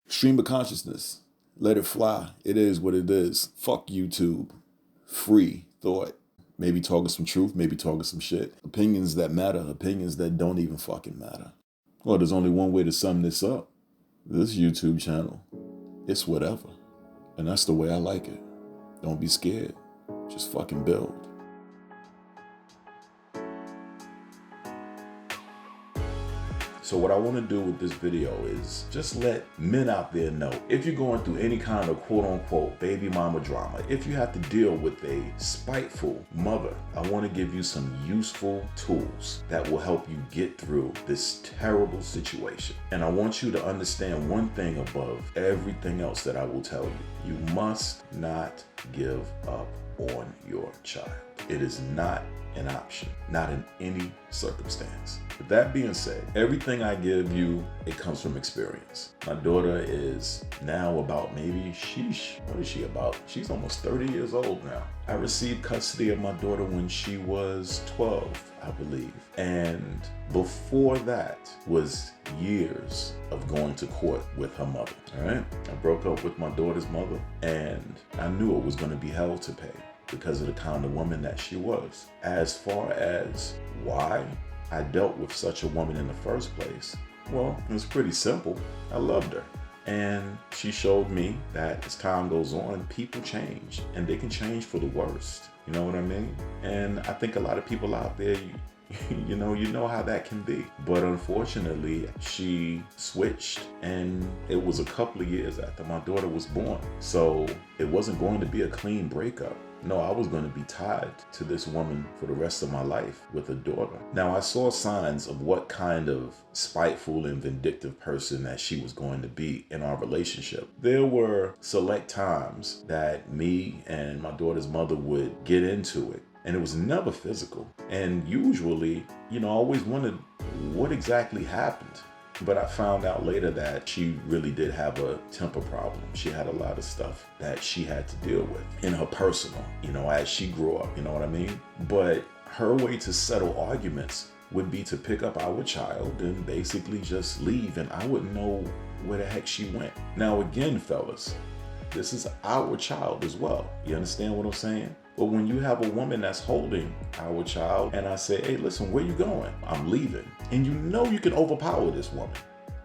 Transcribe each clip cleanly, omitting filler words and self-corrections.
Stream of consciousness. Let it fly. It is what it is. Fuck YouTube. Free thought. Maybe talking some truth, maybe talking some shit. Opinions that matter, opinions that don't even fucking matter. Well, there's only one way to sum this up. This YouTube channel, it's whatever. And that's the way I like it. Don't be scared. Just fucking build. So what I want to do with this video is just let men out there know, if you're going through any kind of quote unquote baby mama drama, if you have to deal with a spiteful mother, I want to give you some useful tools that will help you get through this terrible situation. And I want you to understand one thing above everything else that I will tell you. You must not give up on your child. It is not an option, not in any circumstance. With that being said, everything I give you, it comes from experience. My daughter is now about maybe, what is she about? She's almost 30 years old now. I received custody of my daughter when she was 12, I believe. And before that was years of going to court with her mother, all right? I broke up with my daughter's mother and I knew it was gonna be hell to pay because of the kind of woman that she was. As far as why I dealt with such a woman in the first place, well, it was pretty simple. I loved her. And she showed me that as time goes on, people change and they can change for the worst. You know what I mean? And I think a lot of people out there, you know how that can be. But unfortunately, she switched and it was a couple of years after my daughter was born. So it wasn't going to be a clean breakup. No, I was going to be tied to this woman for the rest of my life with a daughter. Now, I saw signs of what kind of spiteful and vindictive person that she was going to be in our relationship. There were select times that me and my daughter's mother would get into it, and it was never physical. And usually, I always wondered what exactly happened. But I found out later that she really did have a temper problem. She had a lot of stuff that she had to deal with in her personal, as she grew up, you know what I mean? But her way to settle arguments would be to pick up our child and basically just leave, and I wouldn't know where the heck she went. Now again, fellas, this is our child as well. You understand what I'm saying? But when you have a woman that's holding our child and I say, hey, listen, where you going? I'm leaving. And you can overpower this woman.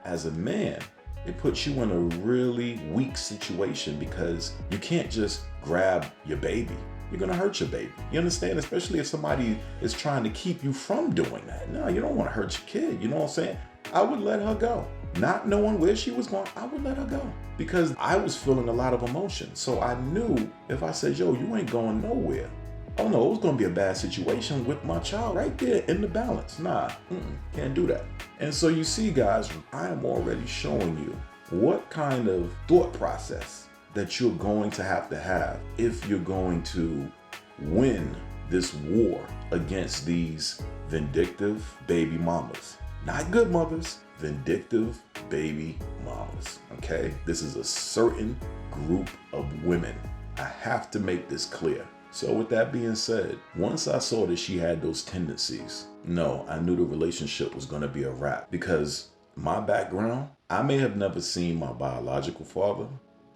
As a man, it puts you in a really weak situation because you can't just grab your baby. You're gonna hurt your baby. You understand? Especially if somebody is trying to keep you from doing that. No, you don't wanna hurt your kid. You know what I'm saying? I would let her go. Not knowing where she was going, I would let her go because I was feeling a lot of emotion. So I knew if I said, yo, you ain't going nowhere. Oh no, it was gonna be a bad situation with my child right there in the balance. Nah, can't do that. And so you see, guys, I am already showing you what kind of thought process that you're going to have if you're going to win this war against these vindictive baby mamas. Not good mothers, vindictive baby mamas, okay? This is a certain group of women. I have to make this clear. So with that being said, once I saw that she had those tendencies, no, I knew the relationship was gonna be a wrap because my background, I may have never seen my biological father,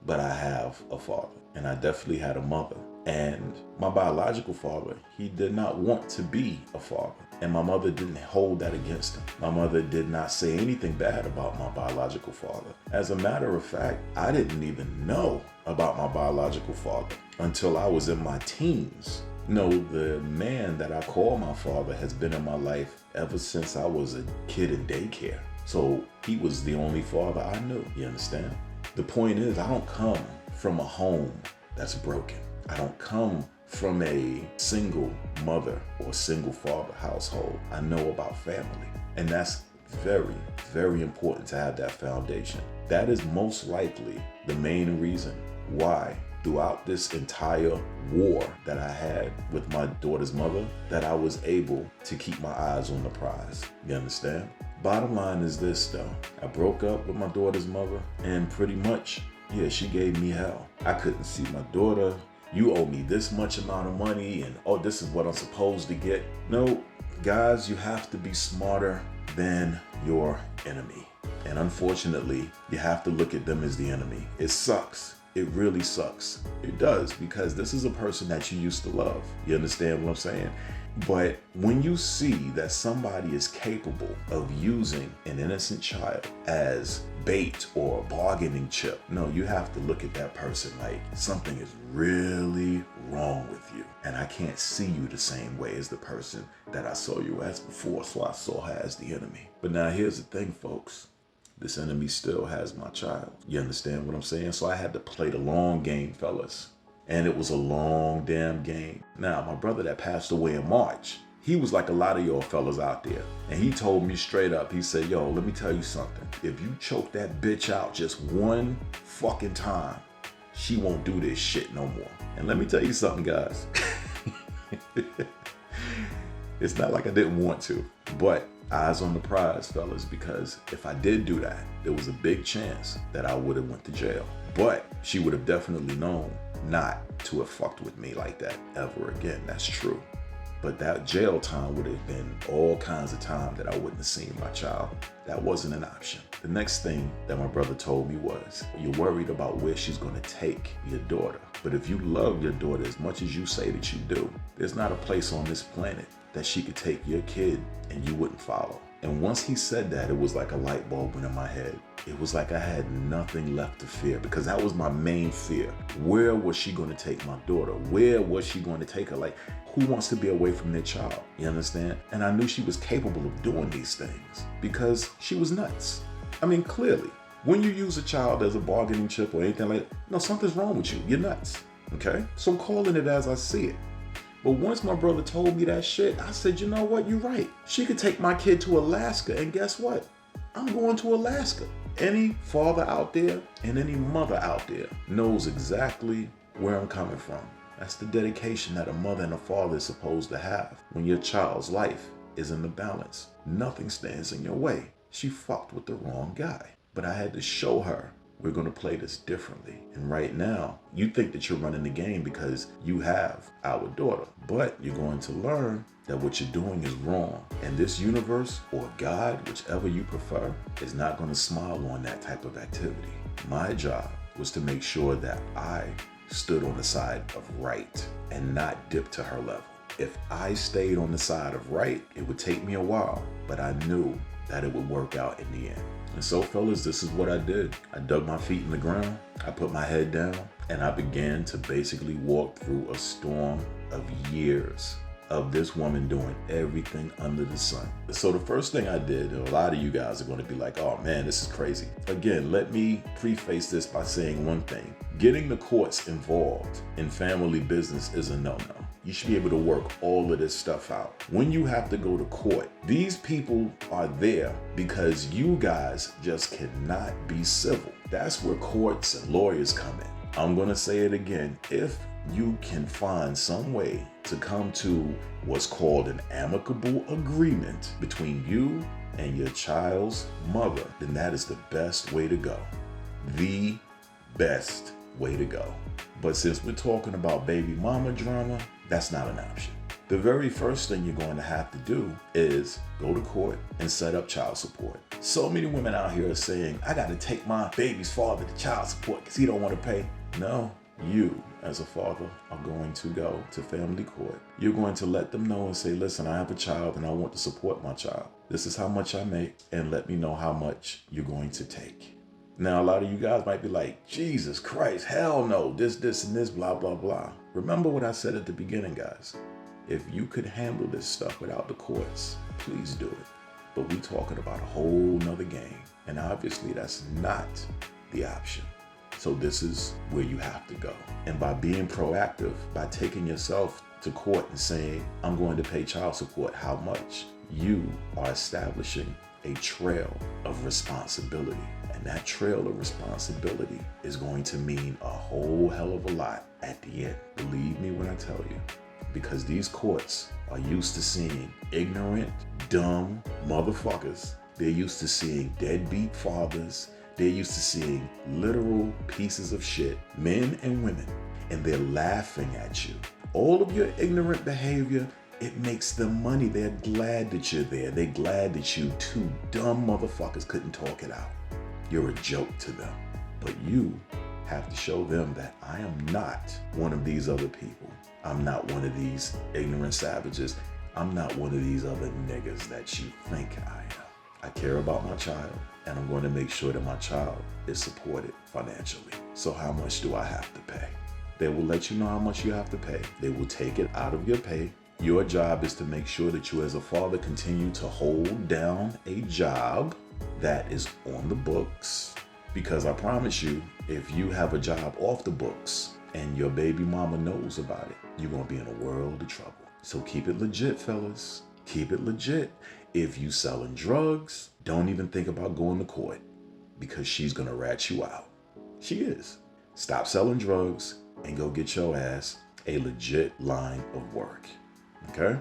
but I have a father and I definitely had a mother. And my biological father, he did not want to be a father. And my mother didn't hold that against him. My mother did not say anything bad about my biological father. As a matter of fact, I didn't even know about my biological father until I was in my teens. No, the man that I call my father has been in my life ever since I was a kid in daycare. So he was the only father I knew, you understand? The point is, I don't come from a home that's broken. I don't come from a single mother or single father household. I know about family. And that's very, very important to have that foundation. That is most likely the main reason why throughout this entire war that I had with my daughter's mother, that I was able to keep my eyes on the prize. You understand? Bottom line is this though. I broke up with my daughter's mother and pretty much, yeah, she gave me hell. I couldn't see my daughter. You owe me this much amount of money and oh, this is what I'm supposed to get. No, guys, you have to be smarter than your enemy. And unfortunately, you have to look at them as the enemy. It sucks. It really sucks. It does, because this is a person that you used to love. You understand what I'm saying? But when you see that somebody is capable of using an innocent child as bait or a bargaining chip, no, you have to look at that person like something is really wrong with you. And I can't see you the same way as the person that I saw you as before, so I saw her as the enemy. But now here's the thing, folks. This enemy still has my child. You understand what I'm saying? So I had to play the long game, fellas. And it was a long damn game. Now, my brother that passed away in March, he was like a lot of y'all fellas out there. And he told me straight up, he said, yo, let me tell you something. If you choke that bitch out just one fucking time, she won't do this shit no more. And let me tell you something, guys. It's not like I didn't want to, but eyes on the prize, fellas, because if I did do that, there was a big chance that I would have went to jail. But she would have definitely known not to have fucked with me like that ever again. That's true. But that jail time would have been all kinds of time that I wouldn't have seen my child. That wasn't an option. The next thing that my brother told me was, you're worried about where she's going to take your daughter. But if you love your daughter as much as you say that you do, there's not a place on this planet that she could take your kid and you wouldn't follow. And once he said that, it was like a light bulb went in my head. It was like I had nothing left to fear, because that was my main fear. Where was she going to take my daughter? Where was she going to take her? Like, who wants to be away from their child? You understand? And I knew she was capable of doing these things because she was nuts. I mean, clearly, when you use a child as a bargaining chip or anything like that, no, something's wrong with you. You're nuts. Okay? So I'm calling it as I see it. But once my brother told me that shit, I said, you know what? You're right. She could take my kid to Alaska, and guess what? I'm going to Alaska. Any father out there and any mother out there knows exactly where I'm coming from. That's the dedication that a mother and a father is supposed to have when your child's life is in the balance. Nothing stands in your way. She fucked with the wrong guy. But I had to show her we're going to play this differently. And right now, you think that you're running the game because you have our daughter. But you're going to learn that what you're doing is wrong. And this universe, or God, whichever you prefer, is not going to smile on that type of activity. My job was to make sure that I stood on the side of right and not dip to her level. If I stayed on the side of right, it would take me a while, but I knew that it would work out in the end. And so, fellas, this is what I did. I dug my feet in the ground, I put my head down, and I began to basically walk through a storm of years of this woman doing everything under the sun. So the first thing I did, and a lot of you guys are going to be like, oh man, this is crazy. Again, let me preface this by saying one thing. Getting the courts involved in family business is a no-no. You should be able to work all of this stuff out. When you have to go to court, these people are there because you guys just cannot be civil. That's where courts and lawyers come in. I'm going to say it again. If you can find some way to come to what's called an amicable agreement between you and your child's mother, then that is the best way to go. The best way to go. But since we're talking about baby mama drama, that's not an option. The very first thing you're going to have to do is go to court and set up child support. So many women out here are saying, I got to take my baby's father to child support because he don't want to pay. No, you as a father are going to go to family court. You're going to let them know and say, listen, I have a child and I want to support my child. This is how much I make, and let me know how much you're going to take. Now, a lot of you guys might be like, Jesus Christ, hell no, this, and this, blah, blah, blah. Remember what I said at the beginning, guys. If you could handle this stuff without the courts, please do it. But we're talking about a whole nother game. And obviously that's not the option. So this is where you have to go. And by being proactive, by taking yourself to court and saying, I'm going to pay child support, how much? You are establishing a trail of responsibility. And that trail of responsibility is going to mean a whole hell of a lot at the end. Believe me when I tell you. Because these courts are used to seeing ignorant, dumb motherfuckers. They're used to seeing deadbeat fathers. They're used to seeing literal pieces of shit, men and women, and they're laughing at you. All of your ignorant behavior It makes them money. They're glad that you're there. They're glad that you two dumb motherfuckers couldn't talk it out. You're a joke to them. But you have to show them that I am not one of these other people. I'm not one of these ignorant savages. I'm not one of these other niggas that you think I am. I care about my child, and I'm going to make sure that my child is supported financially. So how much do I have to pay? They will let you know how much you have to pay. They will take it out of your pay. Your job is to make sure that you as a father continue to hold down a job that is on the books. Because I promise you, if you have a job off the books and your baby mama knows about it, you're going to be in a world of trouble. So keep it legit, fellas. Keep it legit. If you selling drugs, don't even think about going to court because she's going to rat you out. She is. Stop selling drugs and go get your ass a legit line of work. Okay?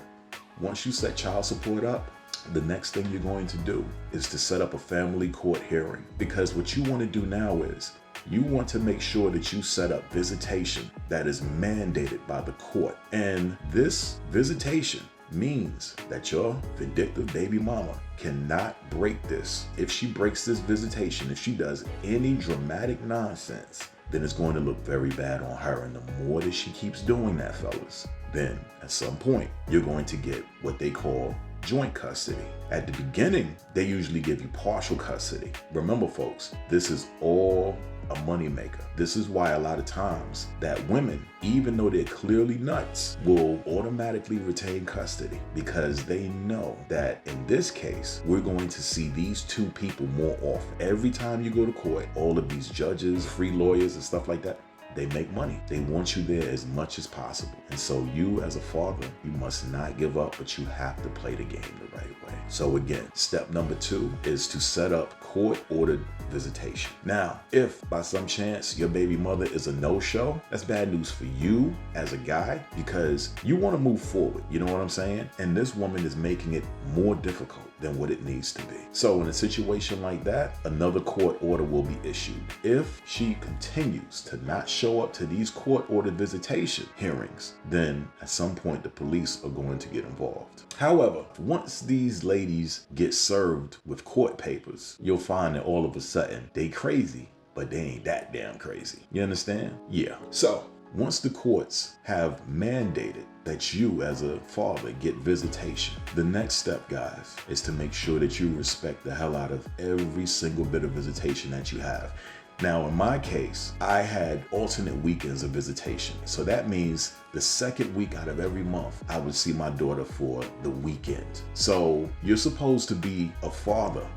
Once you set child support up, the next thing you're going to do is to set up a family court hearing, because what you want to do now is you want to make sure that you set up visitation that is mandated by the court. And this visitation means that your vindictive baby mama cannot break this. If she breaks this visitation, if she does any dramatic nonsense, then it's going to look very bad on her. And the more that she keeps doing that, fellas, then at some point, you're going to get what they call joint custody. At the beginning, they usually give you partial custody. Remember, folks, this is all a moneymaker. This is why a lot of times that women, even though they're clearly nuts, will automatically retain custody, because they know that in this case, we're going to see these two people more often. Every time you go to court, all of these judges, free lawyers and stuff like that, they make money. They want you there as much as possible. And so you as a father, you must not give up, but you have to play the game the right way. So again, step number 2 is to set up court-ordered visitation. Now, if by some chance your baby mother is a no-show, that's bad news for you as a guy, because you want to move forward. You know what I'm saying? And this woman is making it more difficult than what it needs to be. So in a situation like that, another court order will be issued. If she continues to not show up to these court-ordered visitation hearings, then at some point the police are going to get involved. However, once these ladies get served with court papers, you'll find that all of a sudden they crazy, but they ain't that damn crazy. You understand? Yeah. So once the courts have mandated that you as a father get visitation, the next step, guys, is to make sure that you respect the hell out of every single bit of visitation that you have. Now, in my case, I had alternate weekends of visitation. So that means the second week out of every month, I would see my daughter for the weekend. So you're supposed to be a father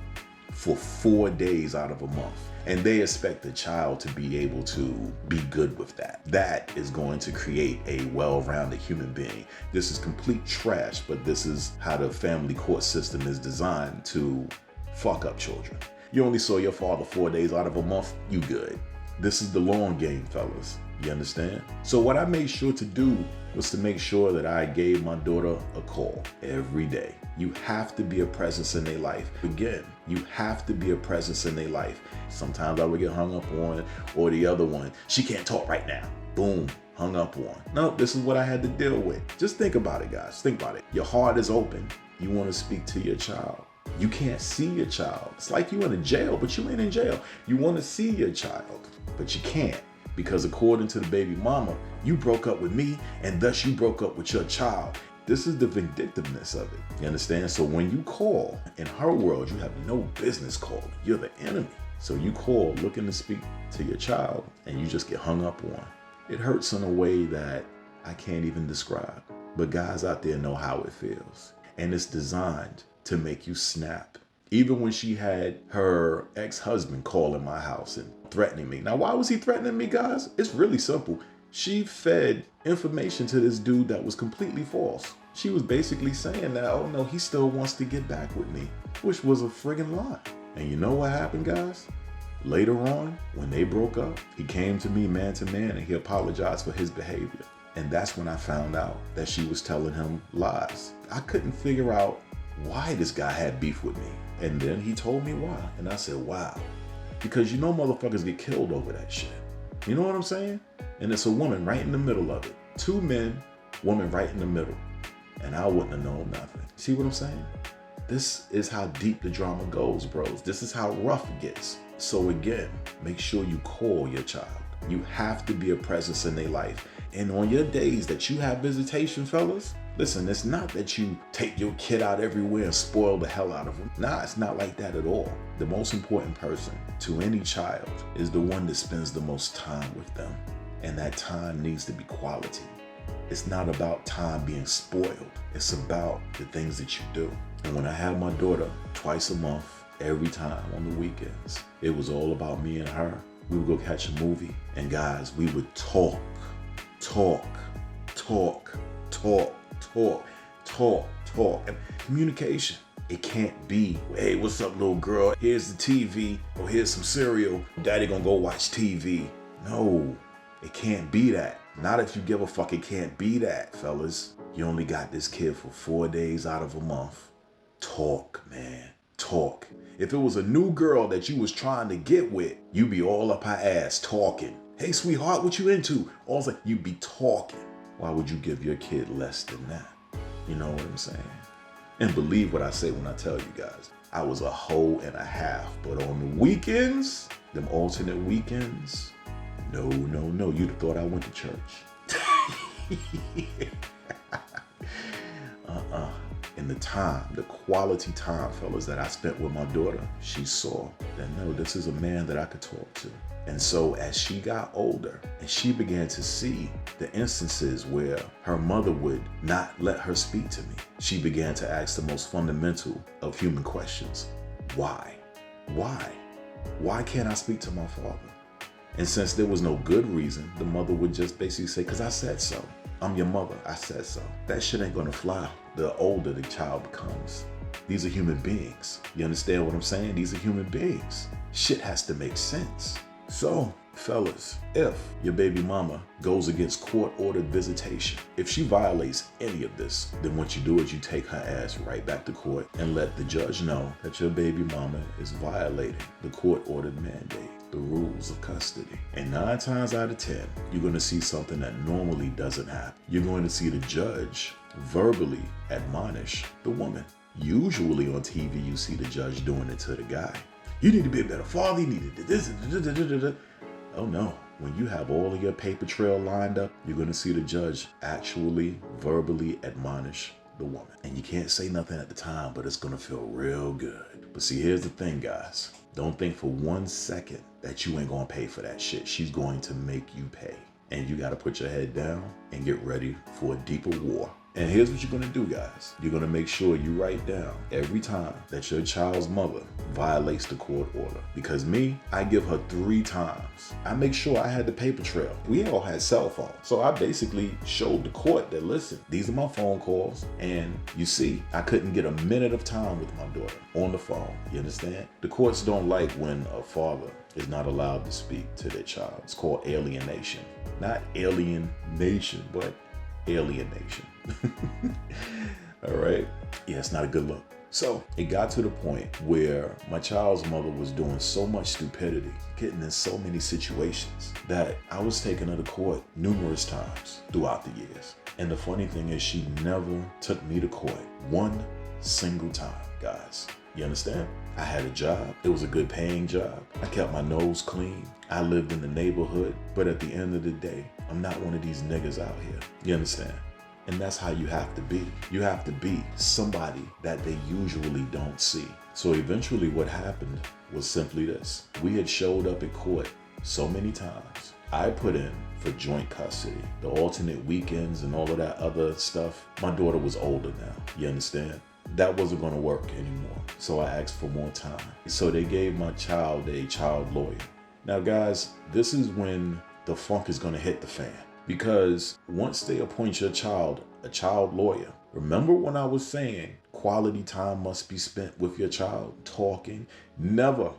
for 4 days out of a month. And they expect the child to be able to be good with that. That is going to create a well-rounded human being. This is complete trash, but this is how the family court system is designed to fuck up children. You only saw your father 4 days out of a month, you good. This is the long game, fellas. You understand? So what I made sure to do was to make sure that I gave my daughter a call every day. You have to be a presence in their life. Again, you have to be a presence in their life. Sometimes I would get hung up on, or the other one, she can't talk right now. Boom, hung up on. No, this is what I had to deal with. Just think about it, guys. Think about it. Your heart is open. You want to speak to your child. You can't see your child. It's like you in a jail, but you ain't in jail. You want to see your child, but you can't. Because according to the baby mama, you broke up with me, and thus you broke up with your child. This is the vindictiveness of it. You understand? So when you call, in her world, you have no business calling. You're the enemy. So you call looking to speak to your child, and you just get hung up on. It hurts in a way that I can't even describe. But guys out there know how it feels. And it's designed to make you snap. Even when she had her ex-husband calling my house and threatening me. Now, why was he threatening me, guys? It's really simple. She fed information to this dude that was completely false. She was basically saying that, oh no, he still wants to get back with me, which was a friggin' lie. And you know what happened, guys? Later on, when they broke up, he came to me man to man and he apologized for his behavior. And that's when I found out that she was telling him lies. I couldn't figure out why this guy had beef with me. And then he told me why. And I said, wow. Because you know motherfuckers get killed over that shit. You know what I'm saying? And it's a woman right in the middle of it. 2 men, woman right in the middle. and I wouldn't have known nothing. See what I'm saying? This is how deep the drama goes, bros. This is how rough it gets. So again, make sure you call your child. You have to be a presence in their life. And on your days that you have visitation, fellas, listen, it's not that you take your kid out everywhere and spoil the hell out of them. Nah, it's not like that at all. The most important person to any child is the one that spends the most time with them. And that time needs to be quality. It's not about time being spoiled. It's about the things that you do. And when I had my daughter twice a month, every time on the weekends, it was all about me and her. We would go catch a movie, and guys, we would talk. And communication. It can't be, hey, what's up, little girl? Here's the TV, or here's some cereal. Daddy gonna go watch TV. No, it can't be that. Not if you give a fuck, it can't be that, fellas. You only got this kid for 4 days out of a month. Talk, man, talk. If it was a new girl that you was trying to get with, you'd be all up her ass talking. Hey, sweetheart, what you into? Also, you'd be talking. Why would you give your kid less than that? You know what I'm saying? And believe what I say when I tell you guys. I was a hoe and a half, but on the weekends, them alternate weekends, no. You'd have thought I went to church. And the time, the quality time, fellas, that I spent with my daughter, she saw that, no, this is a man that I could talk to. And so as she got older and she began to see the instances where her mother would not let her speak to me, she began to ask the most fundamental of human questions. Why? Why can't I speak to my father? And since there was no good reason, the mother would just basically say, because I said so. I'm your mother, I said so. That shit ain't gonna fly the older the child becomes. These are human beings. You understand what I'm saying? These are human beings. Shit has to make sense. So, fellas, if your baby mama goes against court-ordered visitation, if she violates any of this, then what you do is you take her ass right back to court and let the judge know that your baby mama is violating the court-ordered mandate, the rules of custody. And 9 times out of 10, you're going to see something that normally doesn't happen. You're going to see the judge verbally admonish the woman. Usually on TV, you see the judge doing it to the guy. You need to be a better father, you need to do this. Oh no, when you have all of your paper trail lined up, you're gonna see the judge actually verbally admonish the woman. And you can't say nothing at the time, but it's gonna feel real good. But see, here's the thing, guys. Don't think for 1 second that you ain't gonna pay for that shit. She's going to make you pay. And you gotta put your head down and get ready for a deeper war. And here's what you're gonna do, guys. You're gonna make sure you write down every time that your child's mother violates the court order. Because me, I give her 3 times. I make sure I had the paper trail. We all had cell phones. So I basically showed the court that, listen, these are my phone calls. And you see, I couldn't get a minute of time with my daughter on the phone. You understand? The courts don't like when a father is not allowed to speak to their child. It's called alienation. Not alienation, but alienation. All right. Yeah, it's not a good look. So it got to the point where my child's mother was doing so much stupidity, getting in so many situations, that I was taking her to court numerous times throughout the years. And the funny thing is, she never took me to court 1 single time, guys. You understand? I had a job. It was a good paying job. I kept my nose clean. I lived in the neighborhood. But at the end of the day, I'm not one of these niggas out here. You understand? And that's how you have to be. You have to be somebody that they usually don't see. So eventually what happened was simply this. We had showed up at court so many times. I put in for joint custody, the alternate weekends and all of that other stuff. My daughter was older now, you understand? That wasn't gonna work anymore. So I asked for more time. So they gave my child a child lawyer. Now guys, this is when the funk is gonna hit the fan. Because once they appoint your child a child lawyer, remember when I was saying quality time must be spent with your child, talking? Never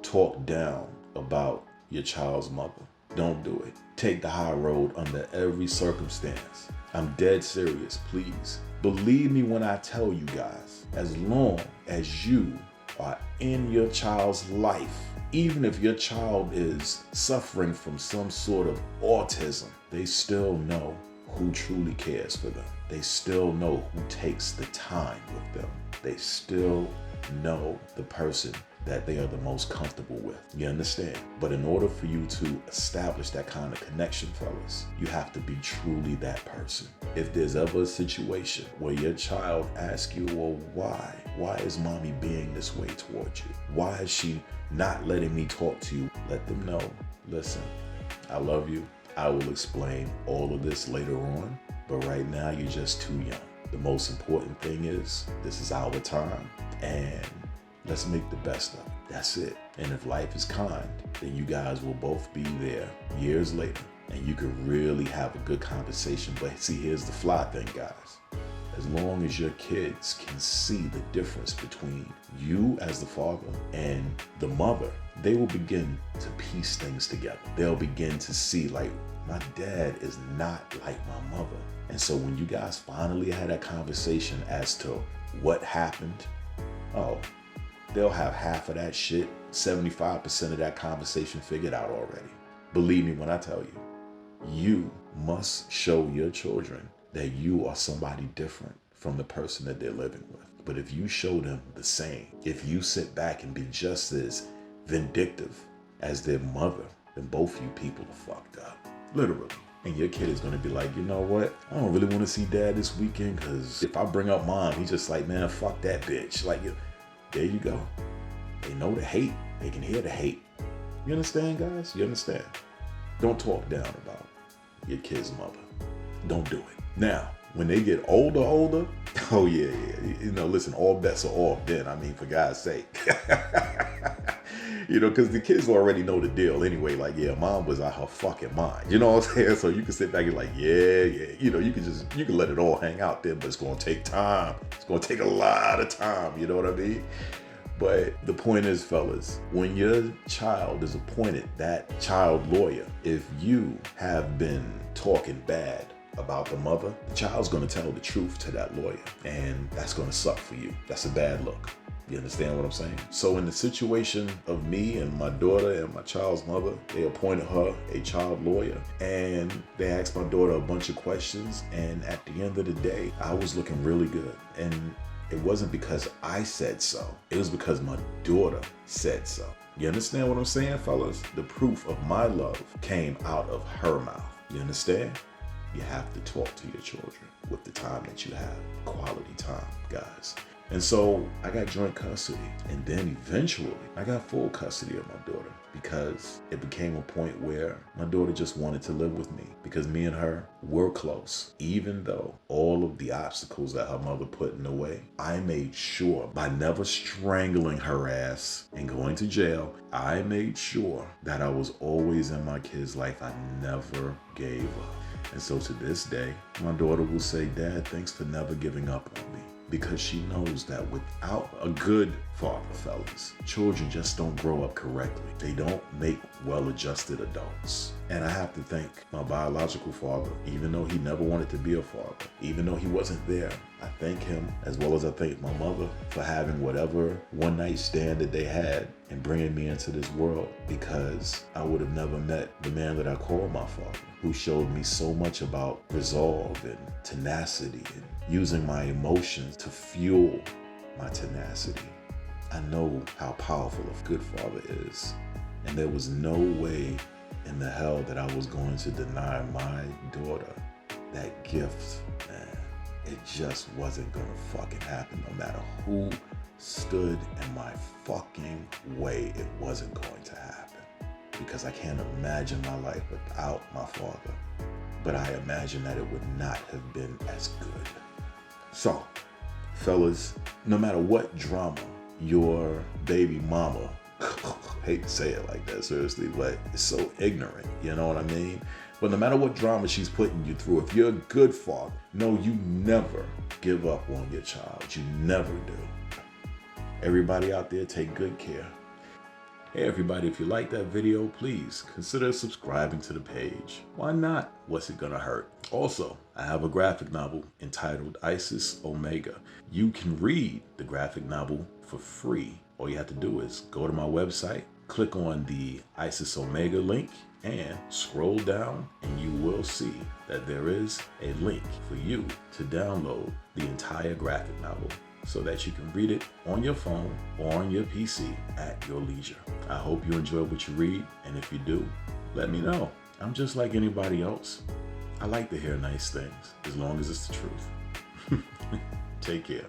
talk down about your child's mother. Don't do it. Take the high road under every circumstance. I'm dead serious, please. Believe me when I tell you guys, as long as you are in your child's life, even if your child is suffering from some sort of autism, they still know who truly cares for them. They still know who takes the time with them. They still know the person that they are the most comfortable with. You understand? But in order for you to establish that kind of connection, fellas, you have to be truly that person. If there's ever a situation where your child asks you, well, why? Why is mommy being this way towards you? Why is she not letting me talk to you? Let them know, listen, I love you. I will explain all of this later on, but right now you're just too young. The most important thing is this is our time, and let's make the best of it. That's it. And if life is kind, then you guys will both be there years later, and you can really have a good conversation. But see, here's the fly thing, guys. As long as your kids can see the difference between you as the father and the mother, they will begin to piece things together. They'll begin to see, like, my dad is not like my mother. And so when you guys finally had that conversation as to what happened, oh, they'll have half of that shit, 75% of that conversation figured out already. Believe me when I tell you, you must show your children that you are somebody different from the person that they're living with. But if you show them the same, if you sit back and be just as vindictive as their mother, then both you people are fucked up. Literally. And your kid is going to be like, you know what? I don't really want to see dad this weekend, because if I bring up mom, he's just like, man, fuck that bitch. Like, there you go. They know the hate. They can hear the hate. You understand, guys? You understand? Don't talk down about your kid's mother. Don't do it. Now, when they get older, oh yeah. You know, listen, all bets are off then. I mean, for God's sake. You know, because the kids already know the deal anyway. Like, yeah, mom was out her fucking mind. You know what I'm saying? So you can sit back and like, yeah. You know, you can let it all hang out there, but it's going to take time. It's going to take a lot of time. You know what I mean? But the point is, fellas, when your child is appointed that child lawyer, if you have been talking bad about the mother, the child's going to tell the truth to that lawyer. And that's going to suck for you. That's a bad look. You understand what I'm saying? So in the situation of me and my daughter and my child's mother, they appointed her a child lawyer, and they asked my daughter a bunch of questions. And at the end of the day, I was looking really good. And it wasn't because I said so. It was because my daughter said so. You understand what I'm saying, fellas? The proof of my love came out of her mouth. You understand? You have to talk to your children with the time that you have. Quality time, guys. And so I got joint custody, and then eventually I got full custody of my daughter, because it became a point where my daughter just wanted to live with me, because me and her were close. Even though all of the obstacles that her mother put in the way, I made sure, by never strangling her ass and going to jail, I made sure that I was always in my kid's life. I never gave up. And so to this day, my daughter will say, Dad, thanks for never giving up on me. Because she knows that without a good father, fellas, children just don't grow up correctly. They don't make well-adjusted adults. And I have to thank my biological father, even though he never wanted to be a father, even though he wasn't there. I thank him, as well as I thank my mother, for having whatever one-night stand that they had and bringing me into this world, because I would have never met the man that I call my father, who showed me so much about resolve and tenacity and using my emotions to fuel my tenacity. I know how powerful a good father is, and there was no way in the hell that I was going to deny my daughter that gift, man. It just wasn't gonna fucking happen. No matter who stood in my fucking way, it wasn't going to happen, because I can't imagine my life without my father. But I imagine that it would not have been as good. So, fellas, no matter what drama your baby mama, hate to say it like that, seriously, but it's so ignorant, you know what I mean? But no matter what drama she's putting you through, if you're a good father, no, you never give up on your child. You never do. Everybody out there, take good care. Hey everybody, if you like that video, please consider subscribing to the page. Why not? What's it gonna hurt? Also, I have a graphic novel entitled Isis Omega. You can read the graphic novel for free. All you have to do is go to my website, click on the Isis Omega link, and scroll down and you will see that there is a link for you to download the entire graphic novel so that you can read it on your phone or on your PC at your leisure. I hope you enjoy what you read, and if you do, let me know. I'm just like anybody else. I like to hear nice things, as long as it's the truth. Take care.